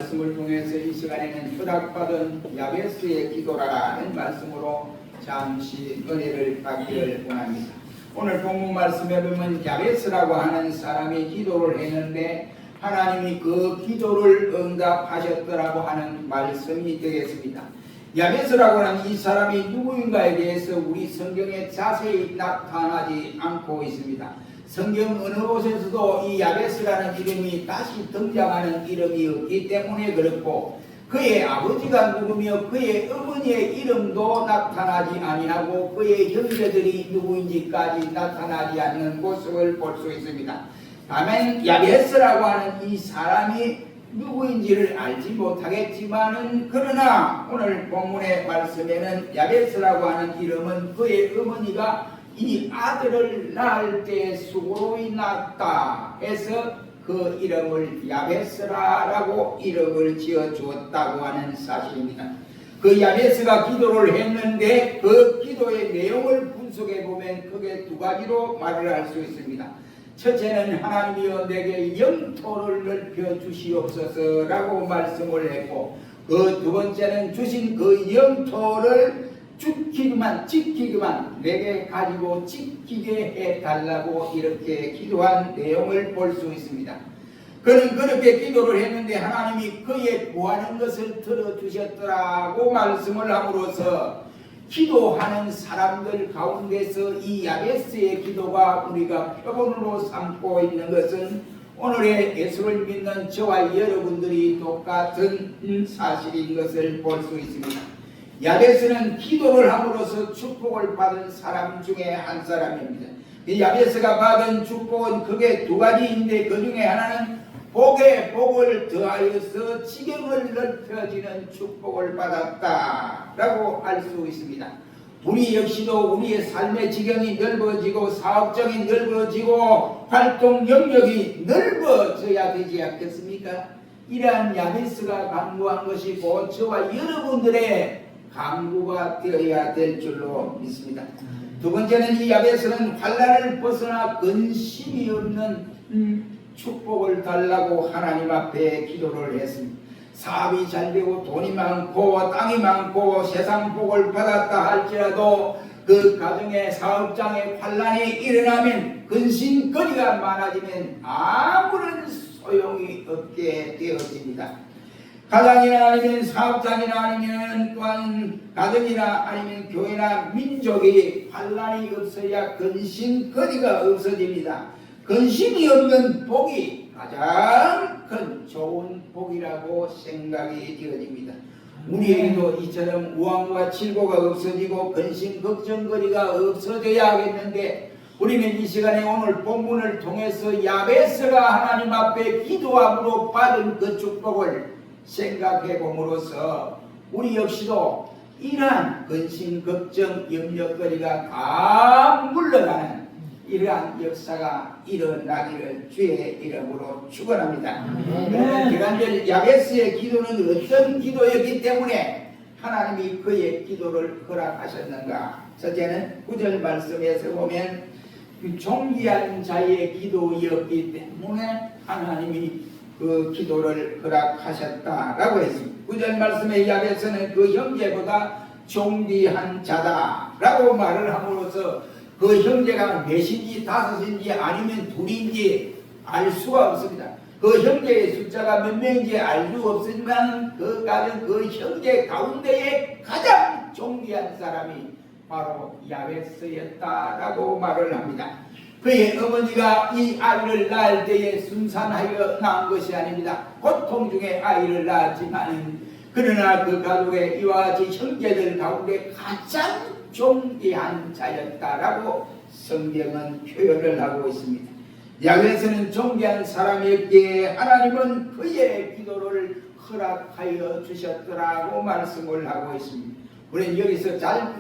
말씀을 통해서 이 시간에는 허락받은 야베스의 기도라는 말씀으로 잠시 은혜를 받기를 원합니다. 오늘 본문 말씀에 보면 야베스라고 하는 사람이 기도를 했는데 하나님이 그 기도를 응답하셨더라고 하는 말씀이 되겠습니다. 야베스라고 하는 이 사람이 누구인가에 대해서 우리 성경에 자세히 나타나지 않고 있습니다. 성경 어느 곳에서도 이 야베스라는 이름이 다시 등장하는 이름이 없기 때문에 그렇고, 그의 아버지가 누구며 그의 어머니의 이름도 나타나지 아니하고 그의 형제들이 누구인지까지 나타나지 않는 모습을 볼 수 있습니다. 다만 야베스라고 하는 이 사람이 누구인지를 알지 못하겠지만은, 그러나 오늘 본문의 말씀에는 야베스라고 하는 이름은 그의 어머니가 이 아들을 낳을 때 수고로이 낳았다 해서 그 이름을 야베스라라고 이름을 지어 주었다고 하는 사실입니다. 그 야베스가 기도를 했는데 그 기도의 내용을 분석해 보면 크게 두 가지로 말을 할 수 있습니다. 첫째는 하나님이여 내게 영토를 넓혀 주시옵소서라고 말씀을 했고, 그 두 번째는 주신 그 영토를 지키기만 내게 가지고 지키게 해달라고 이렇게 기도한 내용을 볼 수 있습니다. 그는 그렇게 기도를 했는데 하나님이 그의 구하는 것을 들어주셨더라고 말씀을 함으로써 기도하는 사람들 가운데서 이 야베스의 기도가 우리가 표본으로 삼고 있는 것은 오늘의 예수를 믿는 저와 여러분들이 똑같은 사실인 것을 볼 수 있습니다. 야베스는 기도를 함으로써 축복을 받은 사람 중에 한 사람입니다. 이 야베스가 받은 축복은 크게 두 가지인데, 그 중에 하나는 복에 복을 더하여서 지경을 넓혀지는 축복을 받았다라고 알 수 있습니다. 우리 역시도 우리의 삶의 지경이 넓어지고 사업적인 넓어지고 활동 영역이 넓어져야 되지 않겠습니까? 이러한 야베스가 강구한 것이고 저와 여러분들의 강구가 되어야 될 줄로 믿습니다. 두 번째는 이 야베스는 환난을 벗어나 근심이 없는 축복을 달라고 하나님 앞에 기도를 했습니다. 사업이 잘 되고 돈이 많고 땅이 많고 세상 복을 받았다 할지라도 그 가정의 사업장에 환난이 일어나면, 근심거리가 많아지면 아무런 소용이 없게 되어집니다. 가장이나 아니면 사업장이나 아니면 또한 가정이나 아니면 교회나 민족이 환난이 없어야 근심거리가 없어집니다. 근심이 없는 복이 가장 큰 좋은 복이라고 생각이 되어집니다. 우리에게도 이처럼 우환과 칠고가 없어지고 근심 걱정거리가 없어져야 하겠는데, 우리는 이 시간에 오늘 본문을 통해서 야베스가 하나님 앞에 기도함으로 받은 그 축복을 생각해 봄으로써 우리 역시도 이러한 근심, 걱정, 염려거리가 다 물러가는 이러한 역사가 일어나기를 주의 이름으로 축원합니다. 기간절 야베스의 기도는 어떤 기도였기 때문에 하나님이 그의 기도를 허락하셨는가? 첫째는 9절 말씀에서 보면 존귀한 자의 기도였기 때문에 하나님이 그 기도를 허락하셨다라고 했습니다. 9절 말씀에 야베스는 그 형제보다 존귀한 자다라고 말을 함으로써 그 형제가 넷인지 다섯인지 아니면 둘인지 알 수가 없습니다. 그 형제의 숫자가 몇 명인지 알 수 없지만 그 가정 그 형제 가운데에 가장 존귀한 사람이 바로 야베스였다라고 말을 합니다. 그의 어머니가 이 아이를 낳을 때에 순산하여 낳은 것이 아닙니다. 고통 중에 아이를 낳았지만, 그러나 그 가족의 이와 같이 형제들 가운데 가장 존귀한 자였다라고 성경은 표현을 하고 있습니다. 야베스는 존귀한 사람이었기에 하나님은 그의 기도를 허락하여 주셨더라고 말씀을 하고 있습니다. 우리는 여기서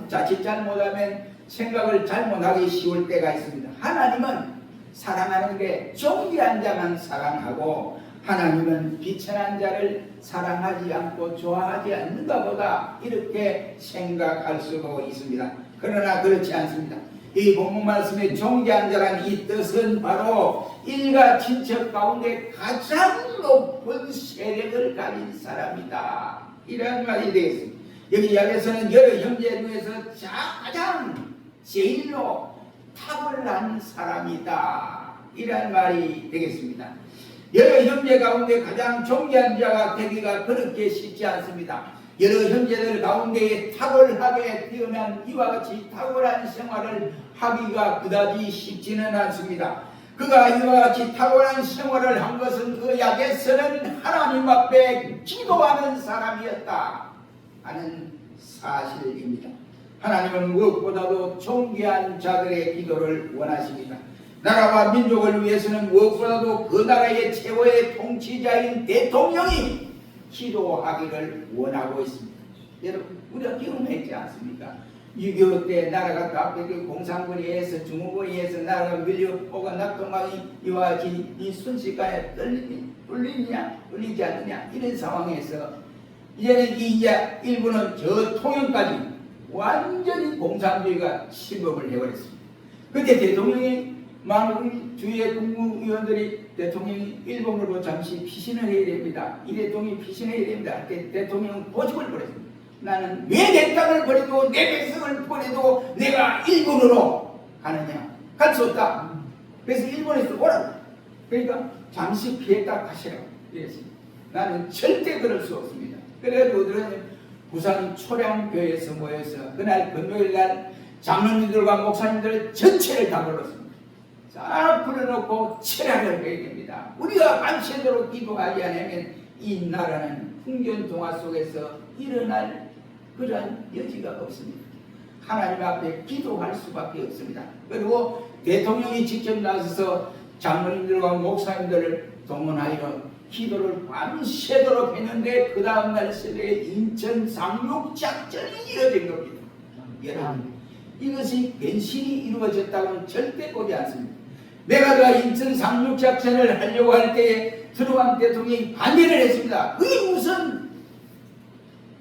자칫 잘못하면 생각을 잘못하기 쉬울 때가 있습니다. 하나님은 사랑하는데 존귀한 자만 사랑하고, 하나님은 비천한 자를 사랑하지 않고 좋아하지 않는가 보다 이렇게 생각할 수도 있습니다. 그러나 그렇지 않습니다. 이 본문 말씀에 존귀한 자란 이 뜻은 바로 일가 친척 가운데 가장 높은 세력을 가진 사람이다, 이런 말이 되겠습니다. 여기 이야기에서는 여러 형제 중에서 가장 제일로 탁월한 사람이다, 이런 말이 되겠습니다. 여러 형제 가운데 가장 존귀한 자가 되기가 그렇게 쉽지 않습니다. 여러 형제들 가운데 탁월하게 태어난 이와 같이 탁월한 생활을 하기가 그다지 쉽지는 않습니다. 그가 이와 같이 탁월한 생활을 한 것은 그 약에서는 하나님 앞에 기도하는 사람이었다 하는 사실입니다. 하나님은 무엇보다도 존귀한 자들의 기도를 원하십니다. 나라와 민족을 위해서는 무엇보다도 그 나라의 최고의 통치자인 대통령이 기도하기를 원하고 있습니다. 여러분, 우리가 경험했지 않습니까? 6.25 때 나라가 갑자기 공산군에 의해서 중국군에 의해서 나라가 밀려오고 낙동강이 이와 같이 이 순식간에 뚫리지 않느냐, 이런 상황에서 이제는 이제 일부는 저 통영까지 완전히 공산주의가 침범을 해버렸습니다. 그때 대통령이 많은 주위의 국무위원들이 대통령이 일본을 보고 잠시 피신을 해야 됩니다. 이 대통령이 피신해야 됩니다. 대통령은 고집을 버렸습니다. 나는 왜 내 땅을 버리고 내 백성을 버리고 내가 일본으로 가느냐? 갈 수 없다. 그래서 일본에서 오라고. 그러니까 잠시 피했다 가시라고 이랬습니다. 나는 절대 그럴 수 없습니다. 그래가지고 그들은 부산 초량교회에서 모여서 그날 금요일날 장로님들과 목사님들 전체를 다 불렀습니다. 다 불러놓고 철학을 해야 됩니다. 우리가 밤새도록 기도하지 않으면 이 나라는 풍견동화 속에서 일어날 그런 여지가 없습니다. 하나님 앞에 기도할 수밖에 없습니다. 그리고 대통령이 직접 나서서 장로님들과 목사님들을 동원하여 기도를 밤새도록 했는데 그 다음날 새벽에 인천 상륙작전이 이루어진 겁니다. 여러분, 이것이 변신이 이루어졌다고는 절대 보지 않습니다. 메가드가 인천 상륙작전을 하려고 할 때에 트루먼 대통령이 반대를 했습니다. 그게 무슨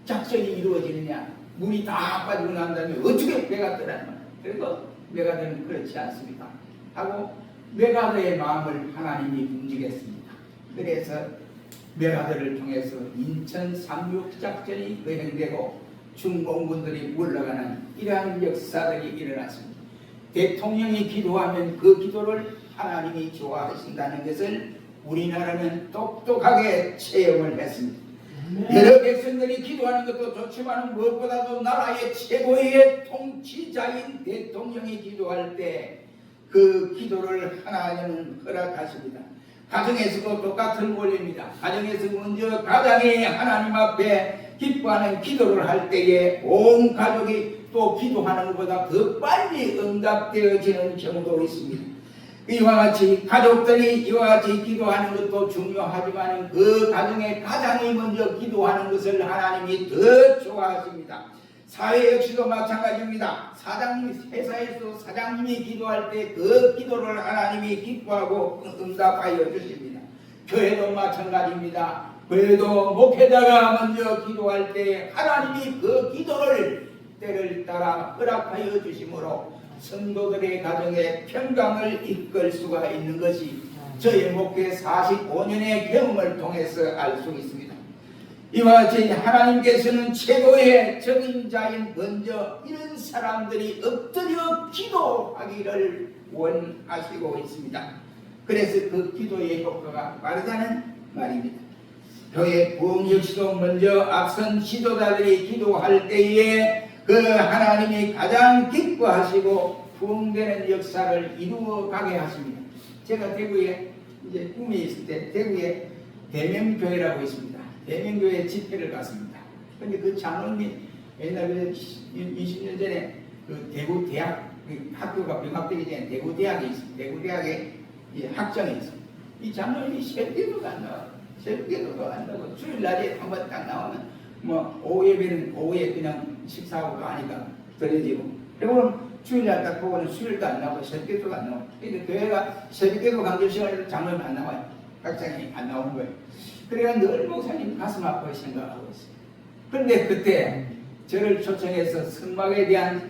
작전이 이루어지느냐? 물이 다 빠지고 난 다음에 어떻게 메가드라는 거야? 그래서 메가드는 그렇지 않습니다 하고 메가드의 마음을 하나님이 움직였습니다. 그래서 메가드를 통해서 인천 상륙작전이 거행되고 중공군들이 물러가는 이러한 역사들이 일어났습니다. 대통령이 기도하면 그 기도를 하나님이 좋아하신다는 것을 우리나라는 똑똑하게 체험을 했습니다. 여러 백성들이 기도하는 것도 좋지만 무엇보다도 나라의 최고의 통치자인 대통령이 기도할 때 그 기도를 하나님은 허락하십니다. 가정에서도 똑같은 원리입니다. 가정에서 먼저 가장이 하나님 앞에 기뻐하는 기도를 할 때에 온 가족이 또 기도하는 것보다 더 빨리 응답되어지는 경우도 있습니다. 이와 같이 가족들이 이와 같이 기도하는 것도 중요하지만 그 가정의 가장이 먼저 기도하는 것을 하나님이 더 좋아하십니다. 사회 역시도 마찬가지입니다. 회사에서 사장님이 기도할 때 그 기도를 하나님이 기뻐하고 응답하여 주십니다. 교회도 마찬가지입니다. 교회도 목회자가 먼저 기도할 때 하나님이 그 기도를 때를 따라 허락하여 주심으로 성도들의 가정에 평강을 이끌 수가 있는 것이 저의 목회 45년의 경험을 통해서 알 수 있습니다. 이와 같이 하나님께서는 최고의 적임자인 먼저 이런 사람들이 엎드려 기도하기를 원하시고 있습니다. 그래서 그 기도의 효과가 빠르다는 말입니다. 교회 부흥 역시도 먼저 앞선 지도자들이 기도할 때에 그 하나님이 가장 기뻐하시고 부흥되는 역사를 이루어가게 하십니다. 제가 대구에 이제 꿈이 있을 때 대구에 대명교회라고 있습니다. 대명교회 집회를 갔습니다. 근데 그 장로님이 옛날에 20년 전에 그 대구 대학 학교가 병합되기 전에 대구 대학에 있습니다. 대구 대학에 학정에 있습니다. 이 장로님이 새벽에도 안 나와요. 새벽에도 안 나오고 주일날에 한 번 딱 나오면 뭐 오후 예배는 오후에 그냥 식사하고 하니까 들려지고 그리고 주일날 딱 보고는 수요일도 안 나오고 새벽에도 안 나오고 그러니까 교회가 새벽에도 강조 시간에도 장로님 안 나와요. 각장이 안 나오는 거예요. 그래가 늘 목사님 가슴 아프게 생각하고 있어요. 그런데 그때 저를 초청해서 선박에 대한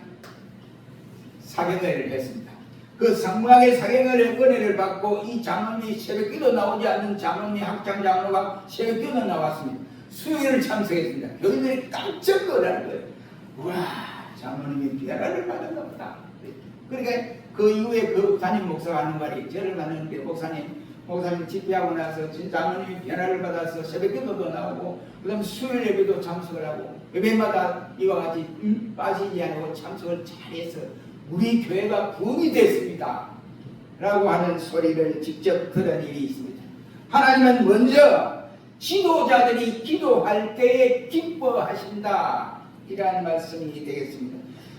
사경회를 했습니다. 그 성막의 사경회를 은혜를 받고 이 장로님 새벽기도 나오지 않는 장로님 학장 장로가 새벽기도 나왔습니다. 수요일을 참석했습니다. 교인들이 깜짝 놀라는 거예요. 와, 장로님이 비아라를 받았나 보다. 그러니까 그 이후에 그 담임 목사가 하는 말이 저를 만났는데 목사님 집회하고 나서 장로님이 비아라를 받아서 새벽기도도 나오고 그 다음 수요일 예배도 참석을 하고 예배마다 이와 같이 빠지지 않고 참석을 잘해서 우리 교회가 부흥이 됐습니다 라고 하는 소리를 직접 들은 일이 있습니다. 하나님은 먼저 지도자들이 기도할 때에 기뻐하신다 이라는 말씀이 되겠습니다.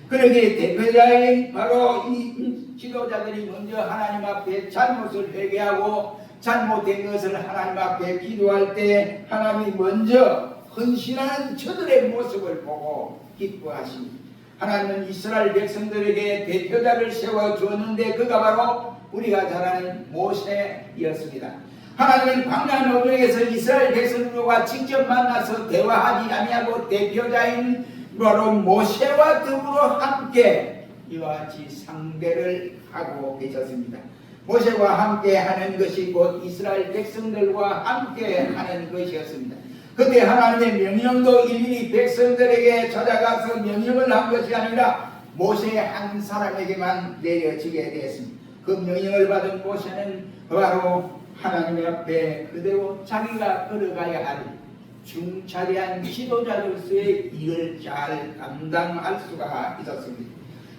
그러기에 대표자인 바로 이 지도자들이 먼저 하나님 앞에 잘못을 회개하고 잘못된 것을 하나님 앞에 기도할 때 하나님이 먼저 헌신하는 저들의 모습을 보고 기뻐하십니다. 하나님은 이스라엘 백성들에게 대표자를 세워주었는데 그가 바로 우리가 잘 아는 모세였습니다. 하나님은 광야 노동에서 이스라엘 백성들과 직접 만나서 대화하지 아니하고 대표자인 바로 모세와 더불어 함께 이와 같이 상대를 하고 계셨습니다. 모세와 함께 하는 것이 곧 이스라엘 백성들과 함께 하는 것이었습니다. 그때 하나님의 명령도 일일이 백성들에게 찾아가서 명령을 한 것이 아니라 모세 한 사람에게만 내려지게 되었습니다. 그 명령을 받은 모세는 바로 하나님 앞에 그대로 자기가 걸어가야 할 중차대한 지도자로서의 일을 잘 감당할 수가 있었습니다.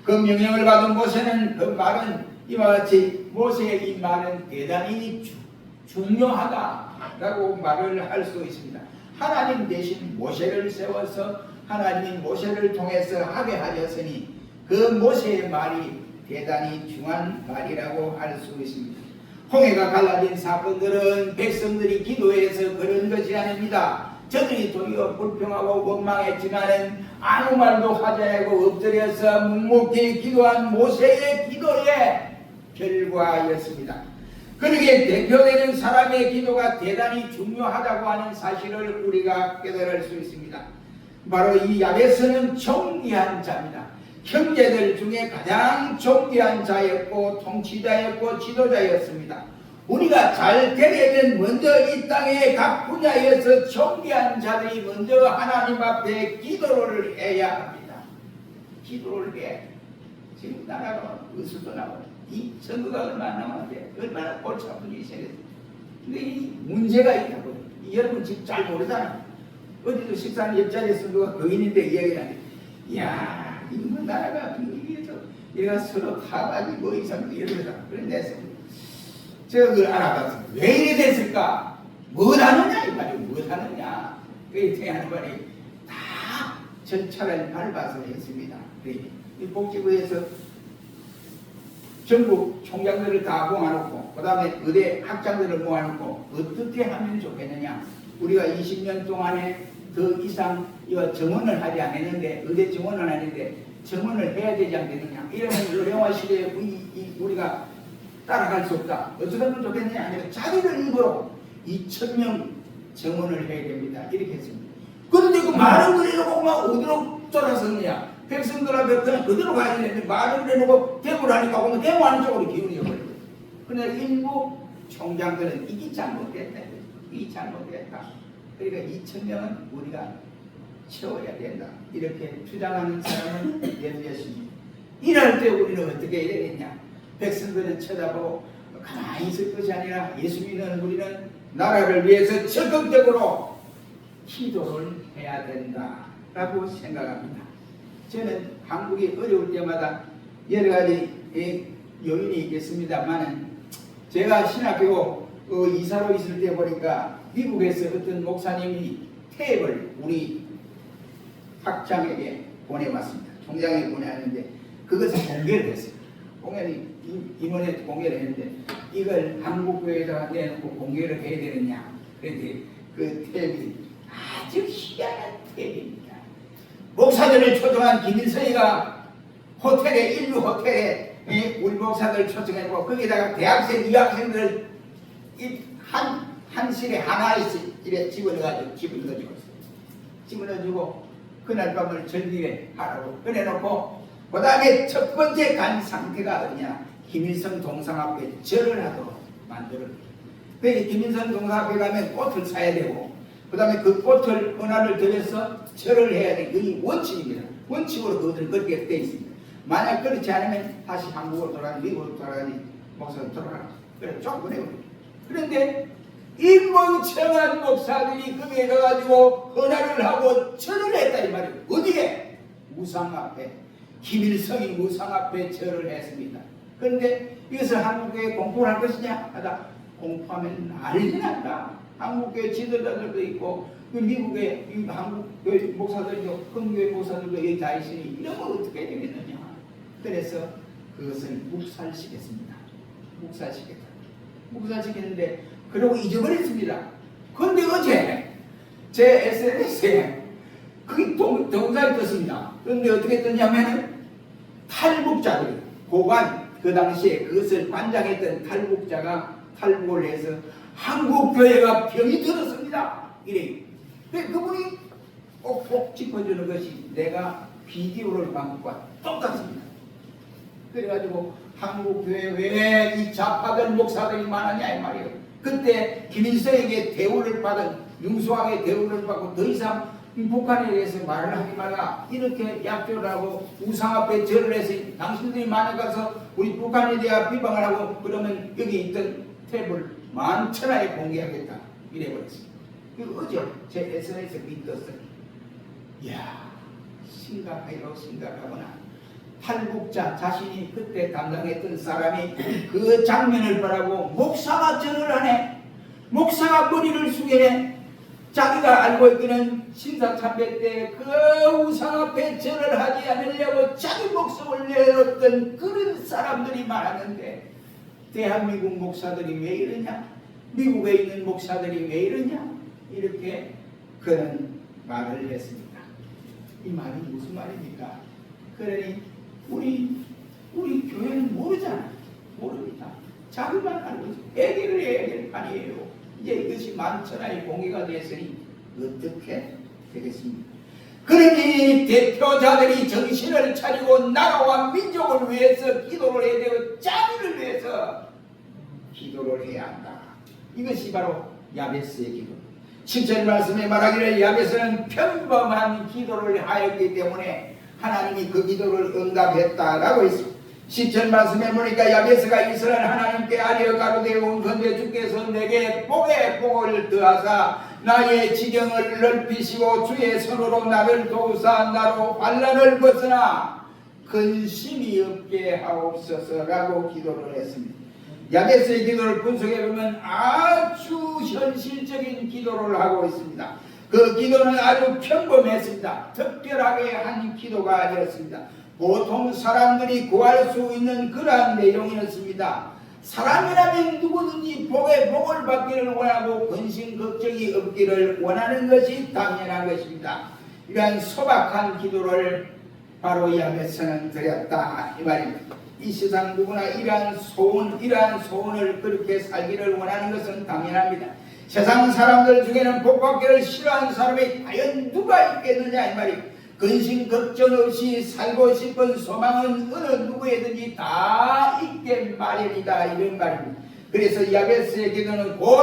그 명령을 받은 모세는 그 말은 이와 같이 모세의 이 말은 대단히 중요하다라고 말을 할 수 있습니다. 하나님 대신 모세를 세워서 하나님이 모세를 통해서 하게 하셨으니 그 모세의 말이 대단히 중요한 말이라고 할 수 있습니다. 홍해가 갈라진 사건들은 백성들이 기도해서 그런 것이 아닙니다. 저들이 도리어 불평하고 원망했지만은 아무 말도 하지 않고 엎드려서 묵묵히 기도한 모세의 기도의 결과였습니다. 그러기에 대표되는 사람의 기도가 대단히 중요하다고 하는 사실을 우리가 깨달을 수 있습니다. 바로 이 야베스는 존귀한 자입니다. 형제들 중에 가장 존귀한 자였고 통치자였고 지도자였습니다. 우리가 잘 되려면 먼저 이 땅의 각 분야에서 존귀한 자들이 먼저 하나님 앞에 기도를 해야 합니다. 기도를 해. 지금 나라가 의수도 나와요. 이 선거가 얼마나 남았는데 얼마나 골치 아픈 일이 생겼어요. 근데 이 문제가 있다고. 여러분 지금 잘 모르잖아요. 어디도 식사한 옆자리에서 누가 거인인데 이야기를 하는데 이야 이거 나라가 분위기에서 얘가 서로 타박이 뭐 이상 이러면서 그랬네. 제가 그걸 알아봤어요. 왜 이래 됐을까? 뭘 하느냐 이 말이에요. 뭘 하느냐. 그게 하는 말이 다 절차를 밟아서 했습니다. 이 복지부에서 전국 총장들을 다 모아놓고 그 다음에 의대 학장들을 모아놓고 어떻게 하면 좋겠느냐. 우리가 20년 동안에 더 이상 이거 정원을 하지 않았는데 의대 정원은 아닌데 정원을 해야 되지 않겠느냐. 이러면 의료화 시대에 우리가 따라갈 수 없다. 어떻게 하면 좋겠느냐. 아니면 자기들 입으로 2,000명 정원을 해야 됩니다. 이렇게 했습니다. 그런데 그 말을 그래놓고 막 어디로 돌아섰느냐. 백성들 앞에 그냥 그대로 가야 되는데 말을 해놓고 대구를 하니까 보면 대구하는 쪽으로 기울여 버려요. 그런데 일부 총장들은 이게 잘못됐다. 이게 잘못됐다. 그러니까 2,000명은 우리가 채워야 된다. 이렇게 주장하는 사람은 몇몇입니다. 이럴 때 우리는 어떻게 해야 되겠냐. 백성들은 쳐다보고 가만히 있을 것이 아니라 예수 믿는 우리는 나라를 위해서 적극적으로 기도를 해야 된다라고 생각합니다. 저는 한국이 어려울 때마다 여러 가지 요인이 있겠습니다만 제가 신학교 이사로 있을 때 보니까 미국에서 어떤 목사님이 탭을 우리 학장에게 보내왔습니다. 총장에게 보내왔는데 그것을 공개를 했어요. 임원에 공개를 했는데 이걸 한국교회에다가 내놓고 공개를 해야 되느냐. 그런데 그 탭이 아주 희한한 탭입니다. 목사들을 초청한 김일성이가 호텔에 인류 호텔에 우리 목사들을 초청했고 거기다가 대학생, 유학생들을 한 실에 하나씩 이래 집어넣어주고 그날 밤을 절기에 하라고 그래놓고 그 다음에 첫 번째 간 상태가 어디냐? 김일성 동상 앞에 절을 하도록 만들어요. 그래서 김일성 동상 앞에 가면 꽃을 사야 되고, 그 다음에 그 꽃을 은하를 들여서 절을 해야 돼. 그게 원칙입니다. 원칙으로 그것을 그렇게 되어 있습니다. 만약 그렇지 않으면 다시 한국으로 돌아가니, 미국으로 돌아가니, 목사로 돌아가니, 그래 쭉 보내버려요. 그런데 이 멍청한 목사들이 거기에 가가지고 헌화를 하고 절을 했다 이 말이에요. 어디에? 우상 앞에. 김일성이 우상 앞에 절을 했습니다. 그런데 이것을 한국에 공포를 할 것이냐 하다 공포하면 난리 난다. 한국교회 지도자들도 있고 미국의 한국 목사들도 흥교회 목사들도 여기 다 있으니 이러면 어떻게 되겠느냐. 그래서 그것을 묵살시켰습니다. 묵살시켰는데 그러고 잊어버렸습니다. 그런데 어제 제 SNS에 그게 동사를 떴습니다. 그런데 어떻게 떴냐면 탈북자들이 고관 그 당시에 그것을 관장했던 탈북자가 탈북을 해서 한국교회가 병이 들었습니다. 이래요. 근데 그분이 꼭꼭 짚어주는 것이 내가 비디오를 본 것과 똑같습니다. 그래가지고 한국교회 왜 이 좌파들 목사들이 많았냐 이 말이에요. 그때 김일성에게 대우를 받은 융수왕의 대우를 받고 더 이상 북한에 대해서 말을 하지 마라 이렇게 약조를 하고 우상 앞에 절을 해서 당신들이 만약 가서 우리 북한에 대한 비방을 하고 그러면 여기 있던 탭을 만천하에 공개하겠다 이래버렸습니다. 그 어제 제 SNS에 믿었어요. 이야 심각하구나. 탈북자 자신이 그때 담당했던 사람이 그 장면을 보라고 목사가 절을 하네. 목사가 머리를 숙이네. 자기가 알고 있기는 신사참배 때 그 우상 앞에 절을 하지 않으려고 자기 목숨을 내었던 그런 사람들이 많았는데 대한민국 목사들이 왜 이러냐? 미국에 있는 목사들이 왜 이러냐? 이렇게 그런 말을 했습니다. 이 말이 무슨 말입니까? 그러니 우리 교회는 모르잖아요. 모릅니다. 자기만 알고 있어요. 해결을 해야 될 판이에요. 이제 이것이 만천하에 공개가 됐으니 어떻게 되겠습니까? 그러니 대표자들이 정신을 차리고 나라와 민족을 위해서 기도를 해야 되고 자기를 위해서 기도를 해야 한다. 이것이 바로 야베스의 기도. 7절 말씀에 말하기를 야베스는 평범한 기도를 하였기 때문에 하나님이 그 기도를 응답했다라고 있습니다. 10절 말씀에 보니까 야베스가 이스라엘 하나님께 아뢰어 가로되 온건대 주께서 내게 복에 복을 더하사 나의 지경을 넓히시고 주의 손으로 나를 도우사 나로 환난을 벗으나 근심이 없게 하옵소서라고 기도를 했습니다. 야베스의 기도를 분석해 보면 아주 현실적인 기도를 하고 있습니다. 그 기도는 아주 평범했습니다. 특별하게 한 기도가 아니었습니다. 보통 사람들이 구할 수 있는 그러한 내용이었습니다. 사람이라면 누구든지 복에 복을 받기를 원하고 근심 걱정이 없기를 원하는 것이 당연한 것입니다. 이러한 소박한 기도를 바로 야베스는 드렸다 이 말입니다. 이 세상 누구나 이러한 소원을 그렇게 살기를 원하는 것은 당연합니다. 세상 사람들 중에는 복 받기를 싫어하는 사람이 과연 누가 있겠느냐 이 말입니다. 근심 걱정 없이 살고 싶은 소망은 어느 누구에든지 다 있게 마련이다 이런 말입니다. 그래서 야베스의 기도는 곧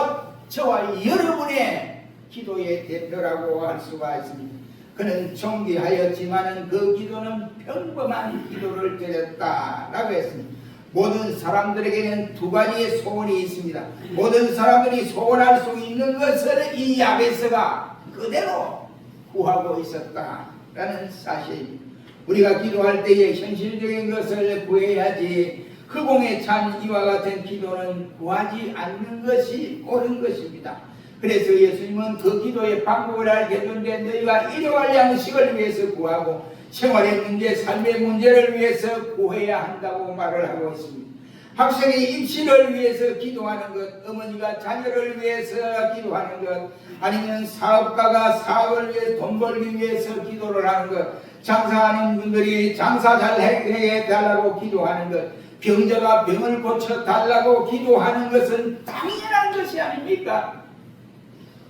저와 여러분의 기도의 대표라고 할 수가 있습니다. 그는 존귀하였지만 그 기도는 평범한 기도를 드렸다라고 했습니다. 모든 사람들에게는 두 가지의 소원이 있습니다. 모든 사람들이 소원할 수 있는 것을 이 야베스가 그대로 구하고 있었다라는 사실입니다. 우리가 기도할 때에 현실적인 것을 구해야지 허공에 찬 이와 같은 기도는 구하지 않는 것이 옳은 것입니다. 그래서 예수님은 그 기도의 방법을 알게 해줬는데 너희가 일용할 양식을 위해서 구하고 생활의 문제, 삶의 문제를 위해서 구해야 한다고 말을 하고 있습니다. 학생의 입시를 위해서 기도하는 것, 어머니가 자녀를 위해서 기도하는 것, 아니면 사업가가 사업을 위해서 돈 벌기 위해서 기도를 하는 것, 장사하는 분들이 장사 잘 해달라고 기도하는 것, 병자가 병을 고쳐달라고 기도하는 것은 당연한 것이 아닙니까?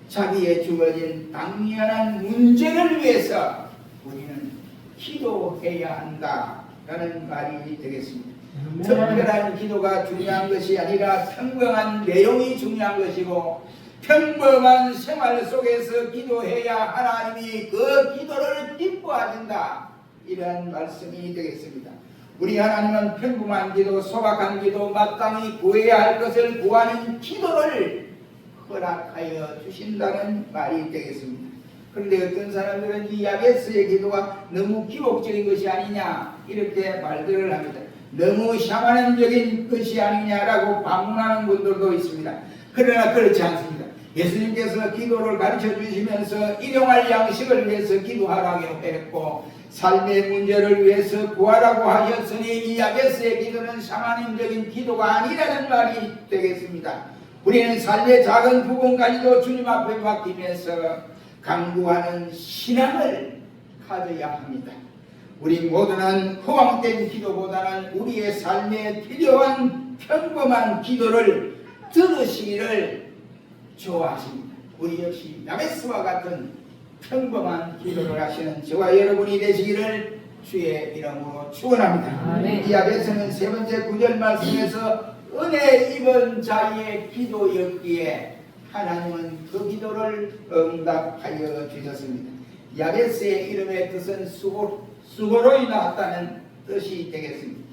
자기의 주어진 당연한 문제를 위해서 우리는 기도해야 한다 라는 말이 되겠습니다. 특별한 기도가 중요한 것이 아니라 평범한 내용이 중요한 것이고 평범한 생활 속에서 기도해야 하나님이 그 기도를 기뻐하신다. 이러한 말씀이 되겠습니다. 우리 하나님은 평범한 기도, 소박한 기도, 마땅히 구해야 할 것을 구하는 기도를 허락하여 주신다는 말이 되겠습니다. 그런데 어떤 사람들은 이 야베스의 기도가 너무 기복적인 것이 아니냐 이렇게 말들을 합니다. 너무 샤머니즘적인 것이 아니냐라고 반문하는 분들도 있습니다. 그러나 그렇지 않습니다. 예수님께서 기도를 가르쳐 주시면서 일용할 양식을 위해서 기도하라고 했고 삶의 문제를 위해서 구하라고 하셨으니 이 야베스의 기도는 샤머니즘적인 기도가 아니라는 말이 되겠습니다. 우리는 삶의 작은 부분까지도 주님 앞에 맡기면서 강구하는 신앙을 가져야 합니다. 우리 모두는 허황된 기도보다는 우리의 삶에 필요한 평범한 기도를 들으시기를 좋아하십니다. 우리 역시 야베스와 같은 평범한 기도를 하시는 저와 여러분이 되시기를 주의 이름으로 축원합니다. 이 야베스는 세 번째 9절 말씀에서 은혜 입은 자의 기도였기에 하나님은 그 기도를 응답하여 주셨습니다. 야베스의 이름의 뜻은 수고로 나왔다는 뜻이 되겠습니다.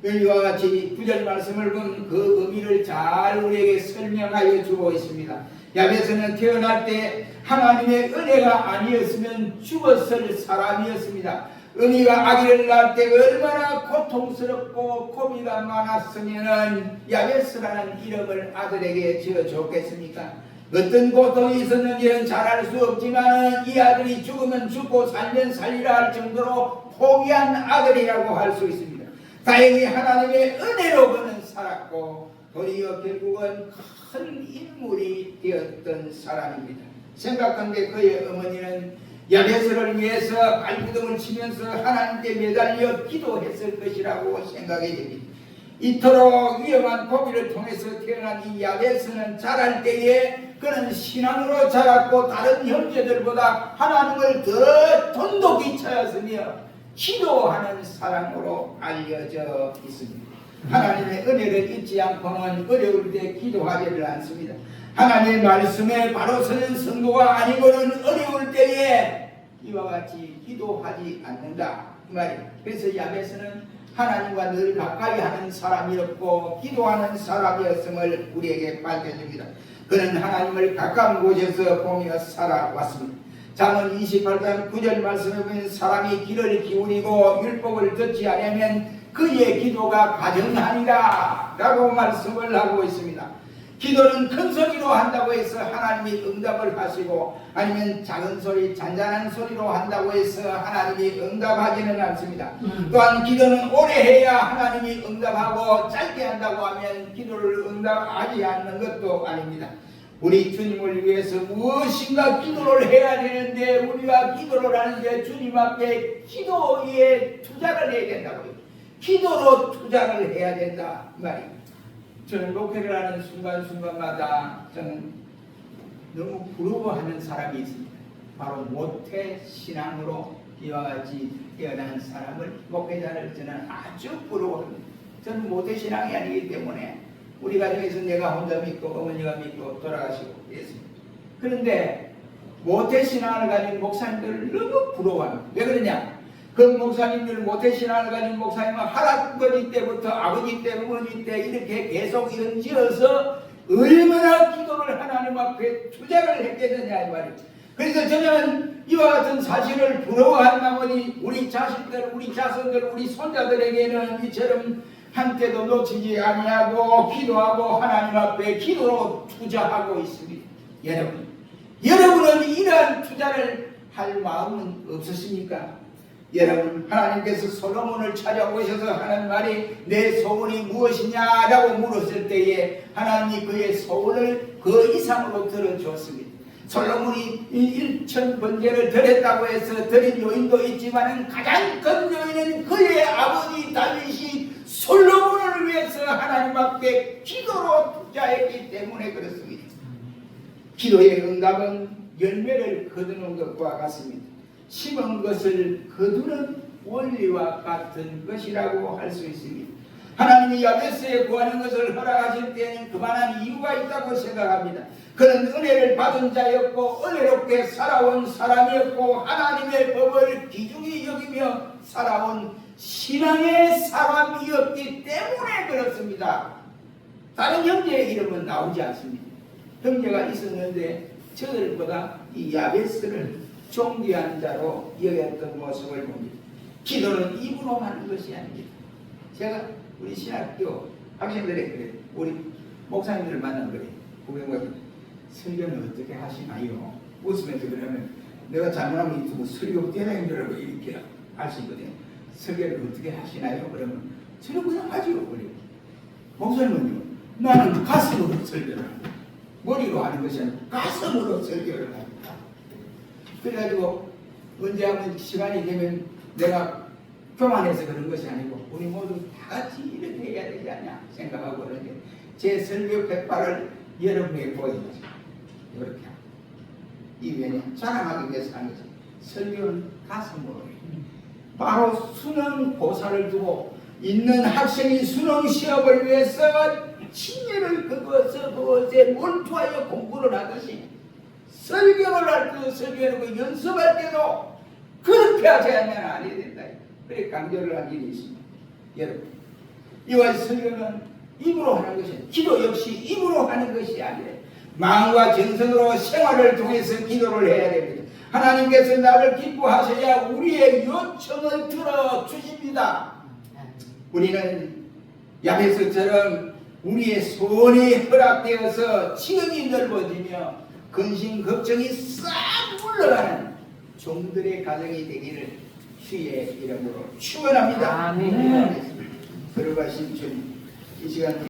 이와 같이 9절 말씀을 본 그 의미를 잘 우리에게 설명하여 주고 있습니다. 야베스는 태어날 때 하나님의 은혜가 아니었으면 죽었을 사람이었습니다. 은희가 아기를 낳을 때 얼마나 고통스럽고 고비가 많았으면 야베스라는 이름을 아들에게 지어줬겠습니까? 어떤 고통이 있었는지는 잘 알 수 없지만 이 아들이 죽으면 죽고 살면 살리라 할 정도로 포기한 아들이라고 할 수 있습니다. 다행히 하나님의 은혜로 그는 살았고 도리어 결국은 큰 인물이 되었던 사람입니다. 생각한데 그의 어머니는 야베스를 위해서 발구덩을 치면서 하나님께 매달려 기도했을 것이라고 생각이 됩니다. 이토록 위험한 고비를 통해서 태어난 이 야베스는 자랄 때에 그는 신앙으로 자랐고 다른 형제들보다 하나님을 더 돈독히 찾았으며 기도하는 사람으로 알려져 있습니다. 하나님의 은혜를 잊지 않고는 어려울 때 기도하지를 않습니다. 하나님의 말씀에 바로 서는 성도가 아니고는 어려울 때에 이와 같이 기도하지 않는다 그 말이에요. 그래서 야베스는 하나님과 늘 가까이 하는 사람이었고 기도하는 사람이었음을 우리에게 밝혀줍니다. 그는 하나님을 가까운 곳에서 보며 살아왔습니다. 잠언 28장 9절 말씀에 보면 사람이 귀를 기울이고 율법을 듣지 않으면 그의 기도가 가증하니라 라고 말씀을 하고 있습니다. 기도는 큰 소리로 한다고 해서 하나님이 응답을 하시고 아니면 작은 소리 잔잔한 소리로 한다고 해서 하나님이 응답하지는 않습니다. 또한 기도는 오래 해야 하나님이 응답하고 짧게 한다고 하면 기도를 응답하지 않는 것도 아닙니다. 우리 주님을 위해서 무엇인가 기도를 해야 되는데 우리가 기도를 하는데 주님 앞에 기도에 투자를 해야 된다고요. 기도로 투자를 해야 된다 말입니다. 저는 목회를 하는 순간순간마다 저는 너무 부러워하는 사람이 있습니다. 바로 모태 신앙으로 이와 같이 태어난 사람을 목회자를 저는 아주 부러워합니다. 저는 모태 신앙이 아니기 때문에 우리 가정에서 내가 혼자 믿고 어머니가 믿고 돌아가시고 그랬습니다. 그런데 모태 신앙을 가진 목사님들을 너무 부러워합니다. 왜 그러냐? 그 목사님들 모태신앙을 가진 목사님은 할아버지 때부터 아버지 때 어머니 때 이렇게 계속 연지어서 얼마나 기도를 하나님 앞에 투자를 했겠느냐 이 말이죠. 그래서 저는 이와 같은 사실을 부러워한 나머지 우리 자식들 우리 자손들 우리 손자들에게는 이처럼 한때도 놓치지 아니하고 기도하고 하나님 앞에 기도로 투자하고 있습니다. 여러분은 이러한 투자를 할 마음은 없으십니까? 여러분 하나님께서 솔로몬을 찾아오셔서 하는 말이 내 소원이 무엇이냐라고 물었을 때에 하나님이 그의 소원을 그 이상으로 들어주었습니다. 솔로몬이 1000번제를 드렸다고 해서 드린 요인도 있지만 가장 큰 요인은 그의 아버지 다윗이 솔로몬을 위해서 하나님 앞에 기도로 투자했기 때문에 그렇습니다. 기도의 응답은 열매를 거두는 것과 같습니다. 심은 것을 거두는 원리와 같은 것이라고 할 수 있습니다. 하나님이 야베스에 구하는 것을 허락하실 때에는 그만한 이유가 있다고 생각합니다. 그는 은혜를 받은 자였고 은혜롭게 살아온 사람이었고 하나님의 법을 귀중히 여기며 살아온 신앙의 사람이었기 때문에 그렇습니다. 다른 형제의 이름은 나오지 않습니다. 형제가 있었는데 저들보다 이 야베스를 존귀한 자로 여겼던 모습을 봅니다. 기도는 입으로 하는 것이 아닙니다. 제가 우리 신학교 학생들의 그래, 우리 목사님들을 만난 거예요. 구경받은 설교는 어떻게 하시나요? 웃으면서 그러면 내가 잘못하면 유튜브 설교 대단한 줄 알고 이렇게 할 수 있거든요. 설교를 어떻게 하시나요? 그러면 저는 그냥 하지요. 목사님은요? 나는 가슴으로 설교를 합니다. 머리로 하는 것이 아니라 가슴으로 설교를 합니다. 그래가지고 언제 한번 시간이 되면 내가 교만해서 그런 것이 아니고 우리 모두 다 같이 이렇게 해야 되지 않냐 생각하고 그러는데 제 설교 백발을 여러분에게 보여주죠. 이렇게 이 외에 자랑하기 위해서 하는 것은 설교는 가슴으로 바로 수능 고사를 두고 있는 학생이 수능 시험을 위해서 친애를 그것에 몰두하여 공부를 하듯이 설교를 할 때 설교하고 연습할 때도 그렇게 하지 않으면 안 해야 된다. 그래 강조를 한 일이 있습니다. 여러분 이와 설교는 입으로 하는 것이 기도 역시 입으로 하는 것이 아니라 마음과 정성으로 생활을 통해서 기도를 해야 됩니다. 하나님께서 나를 기뻐하셔야 우리의 요청을 들어주십니다. 우리는 야베스처럼 우리의 소원이 허락되어서 지경이 넓어지며 근심 걱정이 싹 물러가는 종들의 가정이 되기를 주의 이름으로 축원합니다. 아멘. 걸어가신 주님 이 시간